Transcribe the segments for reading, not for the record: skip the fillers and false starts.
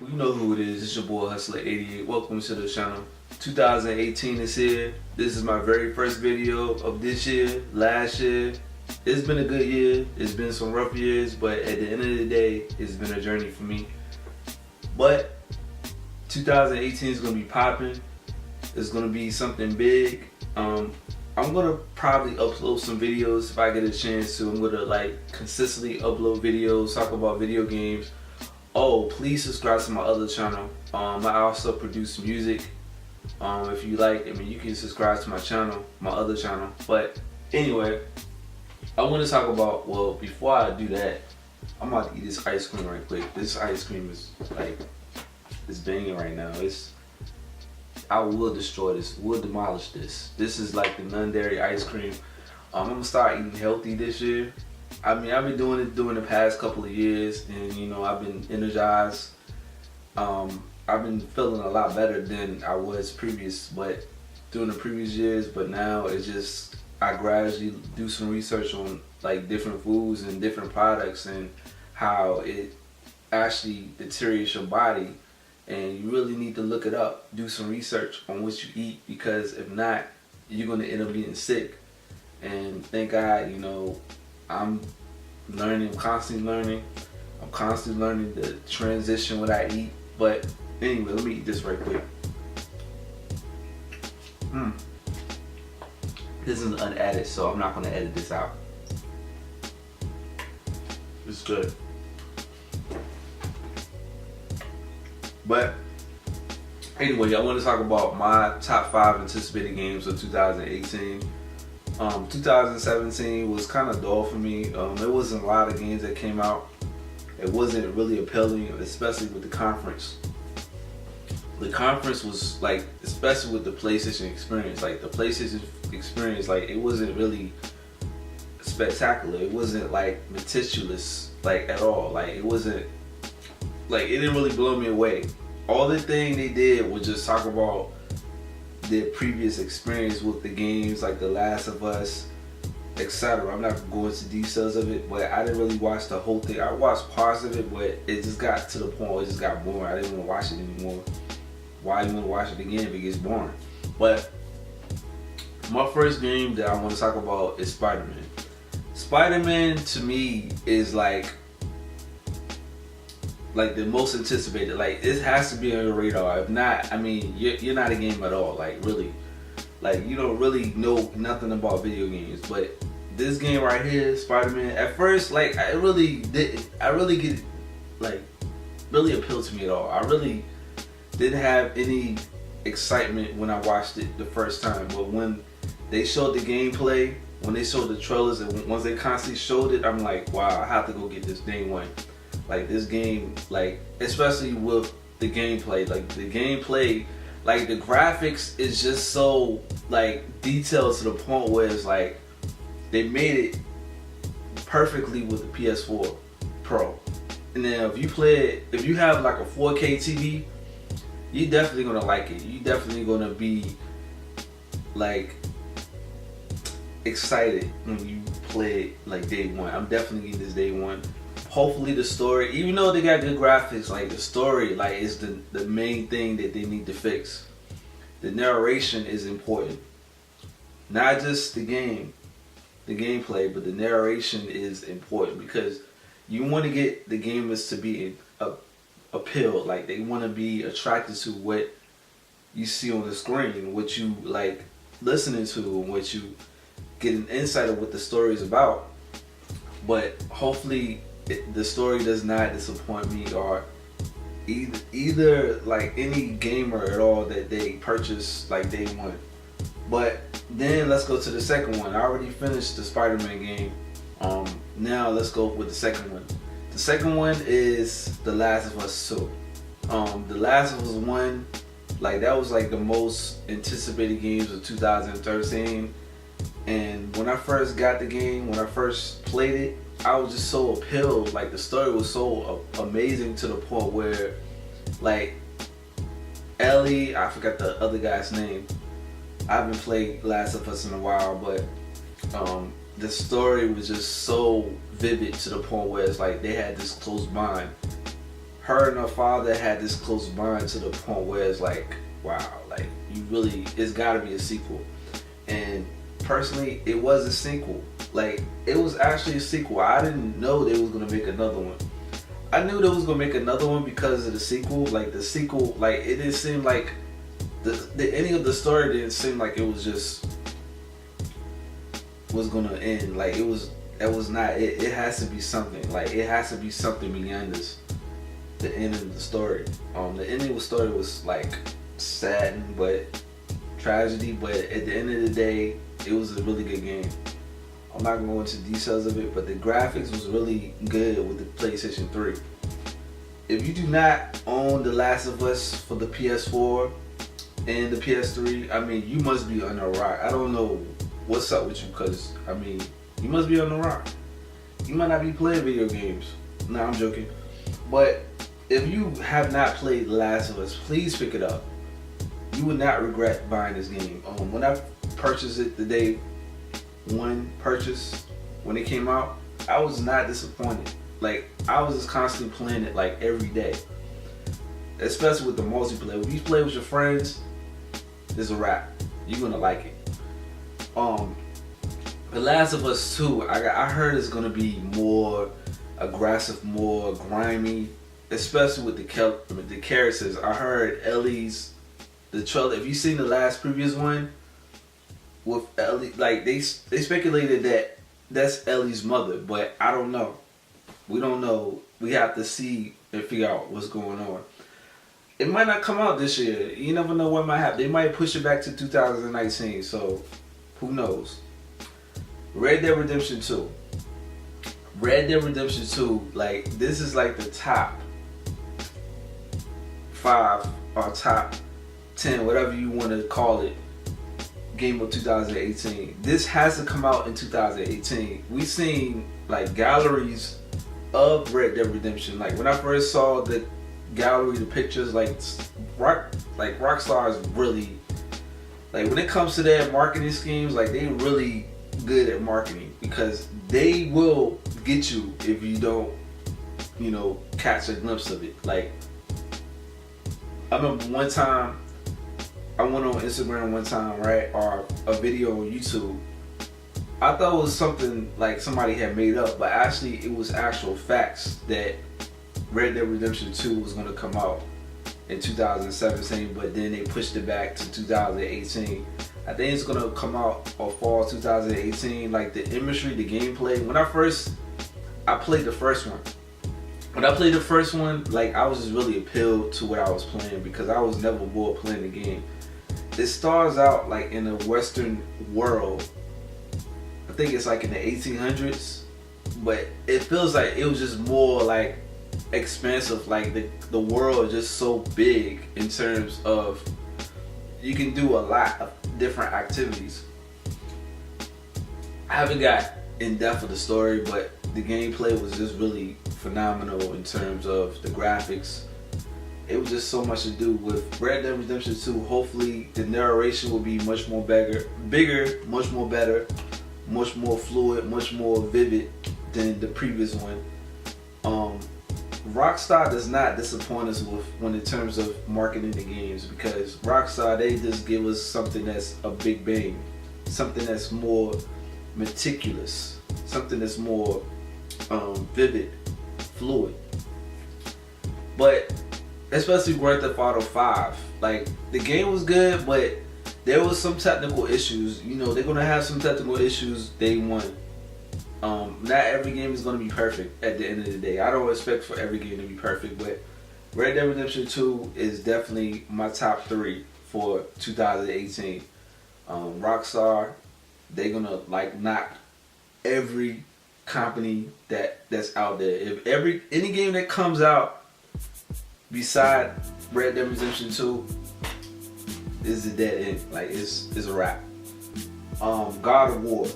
You know who it is. It's your boy Hustler88. Welcome to the channel. 2018 is here. This is my very first video of this year. Last year, it's been a good year. It's been some rough years, but at the end of the day, it's been a journey for me. But 2018 is gonna be popping. It's gonna be something big. I'm gonna probably upload some videos if I get a chance to. I'm gonna like consistently upload videos, talk about video games. Oh, please subscribe to my other channel. I also produce music. If you like, you can subscribe to my channel, my other channel. But anyway, I want to talk about, well, before I do that, I'm about to eat this ice cream right quick. This ice cream is like, it's banging right now. I will destroy this, will demolish this. This is like the non-dairy ice cream. I'm gonna start eating healthy this year. I've been doing it during the past couple of years, and you know, I've been energized. I've been feeling a lot better than I was during the previous years, but now it's just, I gradually do some research on like different foods and different products and how it actually deteriorates your body. And you really need to look it up, do some research on what you eat, because if not, you're gonna end up getting sick. And thank God, you know, I'm constantly learning. I'm constantly learning to transition what I eat. But anyway, let me eat this right quick. This is unadded, so I'm not gonna edit this out. It's good. But anyway, I want to talk about my top 5 anticipated games of 2018. 2017 was kind of dull for me. There wasn't a lot of games that came out. It wasn't really appealing, especially with the conference. The conference was like, especially with the PlayStation experience, like the PlayStation experience, like it wasn't really spectacular. It wasn't like meticulous, like at all. Like it wasn't, like it didn't really blow me away. All the thing they did was just talk about their previous experience with the games, like The Last of Us, etc. I'm not gonna go into details of it, but I didn't really watch the whole thing. I watched parts of it, but it just got to the point where it just got boring. I didn't want to watch it anymore. Why you want to watch it again if it gets boring? But my first game that I want to talk about is Spider-Man. Spider-Man to me is like the most anticipated. Like it has to be on your radar. If not, you're not a game at all. Like really, like you don't really know nothing about video games. But this game right here, Spider-Man, at first, like I really appealed to me at all. I really didn't have any excitement when I watched it the first time. But when they showed the gameplay, when they showed the trailers, and once they constantly showed it, I'm like, wow, I have to go get this day one. Like this game, like especially with the gameplay, like the graphics is just so like detailed to the point where it's like they made it perfectly with the PS4 Pro. And then if you have like a 4K TV, you're definitely gonna like it. You're definitely gonna be like excited when you play it like day one. I'm definitely getting this day one. Hopefully the story, even though they got good graphics, like the story like is the main thing that they need to fix. The narration is important. Not just the gameplay, but the narration is important, because you want to get the gamers to be appealed. Like they want to be attracted to what you see on the screen, what you like listening to, and what you get an insight of what the story is about. But hopefully the story does not disappoint me, or either like any gamer at all that they purchase like day one. But then let's go to the second one. I already finished the Spider-Man game. Now let's go with the second one. The second one is The Last of Us 2. The Last of Us 1, like that was like the most anticipated games of 2013. And when I first got the game, when I first played it, I was just so appealed. Like the story was so amazing to the point where like Ellie, I forgot the other guy's name. I haven't played Last of Us in a while, but the story was just so vivid to the point where it's like they had this close bond. her and her father had this close bond to the point where it's like, wow, like you really, it's got to be a sequel. And personally, it was a sequel. Like, it was actually a sequel. I didn't know they was gonna make another one. I knew they was gonna make another one because of the sequel. Like the sequel, like it didn't seem like the ending of the story didn't seem like it was just was gonna end. Like it was not. It has to be something. Like it has to be something beyond this. The end of the story. The ending of the story was like sad but tragedy. But at the end of the day, it was a really good game. I'm not gonna go into details of it, but the graphics was really good with the PlayStation 3. If you do not own The Last of Us for the PS4 and the PS3, I mean, you must be on a rock. I don't know what's up with you, because, I mean, you must be on the rock. You might not be playing video games. Nah, I'm joking. But if you have not played The Last of Us, please pick it up. You would not regret buying this game. When I purchased it the day one purchase, when it came out, I was not disappointed. Like, I was just constantly playing it like every day. Especially with the multiplayer. When you play with your friends, it's a wrap. You're gonna like it. The Last of Us 2, I heard it's gonna be more aggressive, more grimy, especially with the characters. I heard Ellie's, the trailer. If you seen the last previous one with Ellie, like they speculated that that's Ellie's mother, but I don't know. We don't know. We have to see and figure out what's going on. It might not come out this year. You never know what might happen. They might push it back to 2019. So who knows? Red Dead Redemption 2. Red Dead Redemption 2, like, this is like the top 5 or top 10, whatever you want to call it, game of 2018. This has to come out in 2018. We've seen like galleries of Red Dead Redemption. Like when I first saw the gallery, the pictures, like Rockstar is really, like when it comes to their marketing schemes, like they really good at marketing, because they will get you if you don't, you know, catch a glimpse of it. Like I remember one time I went on Instagram one time, right, or a video on YouTube. I thought it was something like somebody had made up, but actually it was actual facts that Red Dead Redemption 2 was going to come out in 2017, but then they pushed it back to 2018. I think it's going to come out or fall 2018. Like the imagery, the gameplay. When I played the first one. When I played the first one, like I was just really appealed to what I was playing, because I was never bored playing the game. It stars out like in a Western world. I think it's like in the 1800s, but it feels like it was just more like expansive. Like the world is just so big in terms of you can do a lot of different activities. I haven't got in depth of the story, but the gameplay was just really phenomenal in terms of the graphics. It was just so much to do with Red Dead Redemption 2. Hopefully the narration will be much more bigger, much more better, much more fluid, much more vivid than the previous one. Rockstar does not disappoint us when in terms of marketing the games, because Rockstar, they just give us something that's a big bang, something that's more meticulous, something that's more vivid, fluid. But especially Grand Theft Auto 5, like the game was good, but there was some technical issues. You know, they're gonna have some technical issues day one. Not every game is gonna be perfect at the end of the day. I don't expect for every game to be perfect, but Red Dead Redemption 2 is definitely my top 3 for 2018. Rockstar, they're gonna like knock every company that's out there. If any game that comes out beside Red Dead Redemption 2 is a dead end. Like it's a wrap. God of War.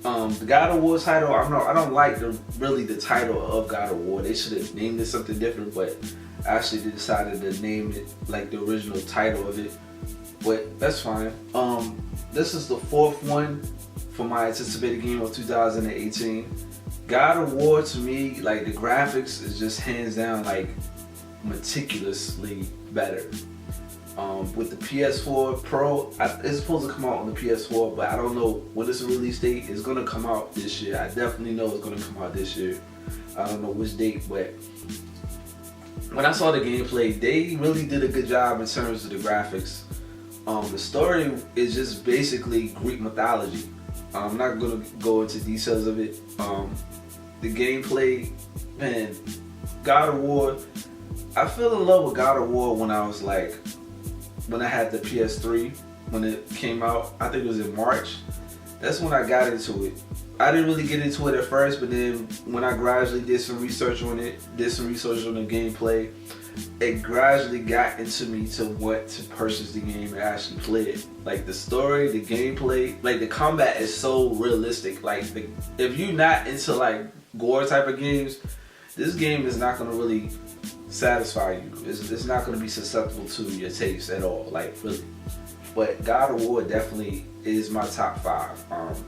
The God of War title, I don't like the title of God of War. They should have named it something different, but actually they decided to name it like the original title of it. But that's fine. This is the 4th one for my anticipated game of 2018. God of War, to me, like the graphics is just hands down like meticulously better. With the PS4 Pro, it's supposed to come out on the PS4, but I don't know when it's a release date. It's gonna come out this year. I definitely know it's gonna come out this year. I don't know which date, but when I saw the gameplay, they really did a good job in terms of the graphics. The story is just basically Greek mythology. I'm not gonna go into details of it. The gameplay, man, God of War. I fell in love with God of War when I had the PS3 when it came out. I think it was in March. That's when I got into it. I didn't really get into it at first, but then when I gradually did some research on it, did some research on the gameplay, it gradually got into me to want to purchase the game and actually play it. Like the story, the gameplay, like the combat is so realistic. Like if you're not into like gore type of games, this game is not gonna really satisfy you. It's not gonna be susceptible to your taste at all, like really. But God of War definitely is my top 5.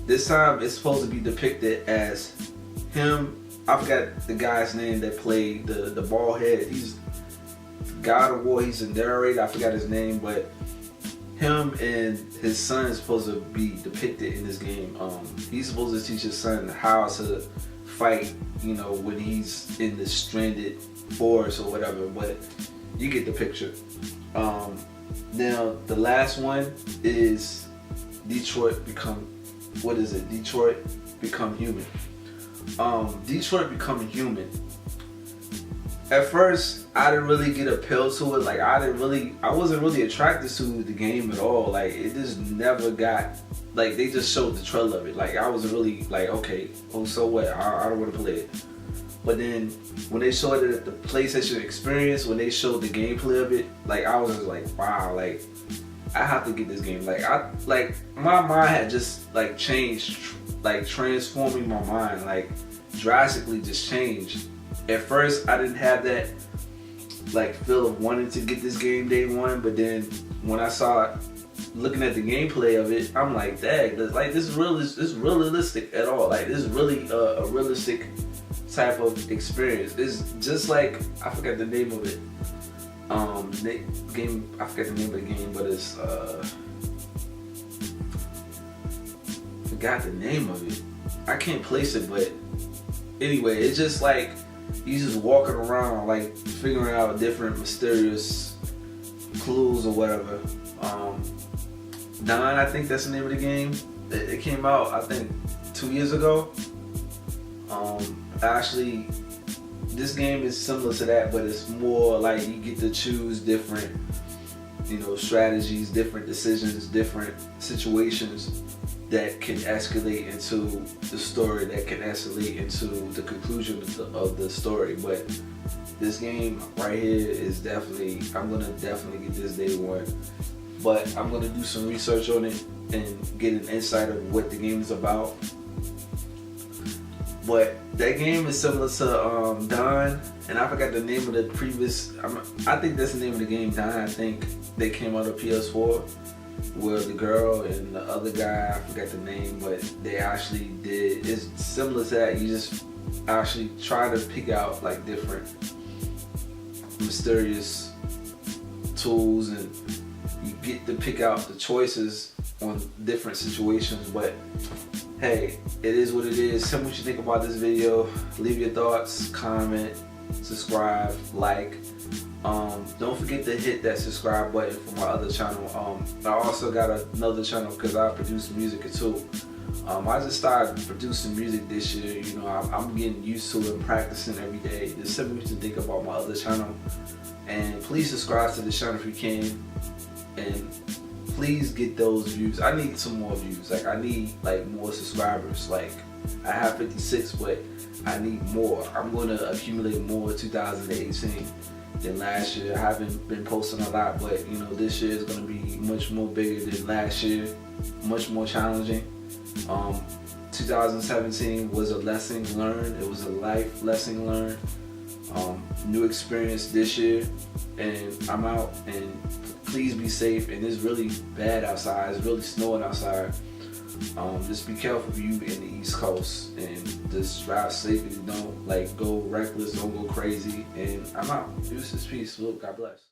This time it's supposed to be depicted as him. I forgot the guy's name that played the bald head. He's God of War. He's a narrator. I forgot his name, but him and his son is supposed to be depicted in this game. He's supposed to teach his son how to fight, you know, when he's in the stranded forest or whatever. But you get the picture. Now the last one is Detroit Become Human. Detroit Become Human. At first, I didn't really get appealed to it. Like I wasn't really attracted to the game at all. Like it just never got. Like they just showed the trailer of it. Like I was really like, okay, oh so what? I don't want to play it. But then when they showed it at the PlayStation Experience, when they showed the gameplay of it, like I was just like, wow, like I have to get this game. Like my mind had just like changed, like transforming my mind, like drastically just changed. At first I didn't have that like feel of wanting to get this game day one, but then when I saw it, looking at the gameplay of it, I'm like, dang, this is realistic at all. Like this is really a realistic type of experience. It's just like, I forgot the name of it. Game, I forgot the name of the game, but it's forgot the name of it. I can't place it, but anyway, it's just like you just walking around like figuring out different mysterious clues or whatever. Dawn, I think that's the name of the game. It came out, I think, 2 years ago. Actually, this game is similar to that, but it's more like you get to choose different, you know, strategies, different decisions, different situations that can escalate into the story, that can escalate into the conclusion of the story. But this game right here is definitely, I'm gonna definitely get this day one. But I'm gonna do some research on it and get an insight of what the game is about. But that game is similar to Dawn, and I forgot the name of the previous. I think that's the name of the game, Dawn. I think they came out of PS4, where the girl and the other guy, I forgot the name, but they actually did. It's similar to that. You just actually try to pick out like different mysterious tools, and you get to pick out the choices on different situations. But hey, it is what it is. Tell me what you think about this video. Leave your thoughts, comment, subscribe, like. Don't forget to hit that subscribe button for my other channel. I also got another channel because I produce music too. I just started producing music this year. You know, I'm getting used to it and practicing every day. Just tell me what you think about my other channel. And please subscribe to the channel if you can. And please get those views. I need some more views. Like I need like more subscribers. Like I have 56, but I need more. I'm gonna accumulate more 2018 than last year. I haven't been posting a lot, but you know, this year is gonna be much more bigger than last year, much more challenging. 2017 was a lesson learned. It was a life lesson learned. New experience this year, and I'm out. And please be safe. And it's really bad outside. It's really snowing outside. Just be careful if you in the East Coast, and Just drive safely. Don't like go reckless. Don't go crazy. And I'm out. Deuces, peace. Look, God bless.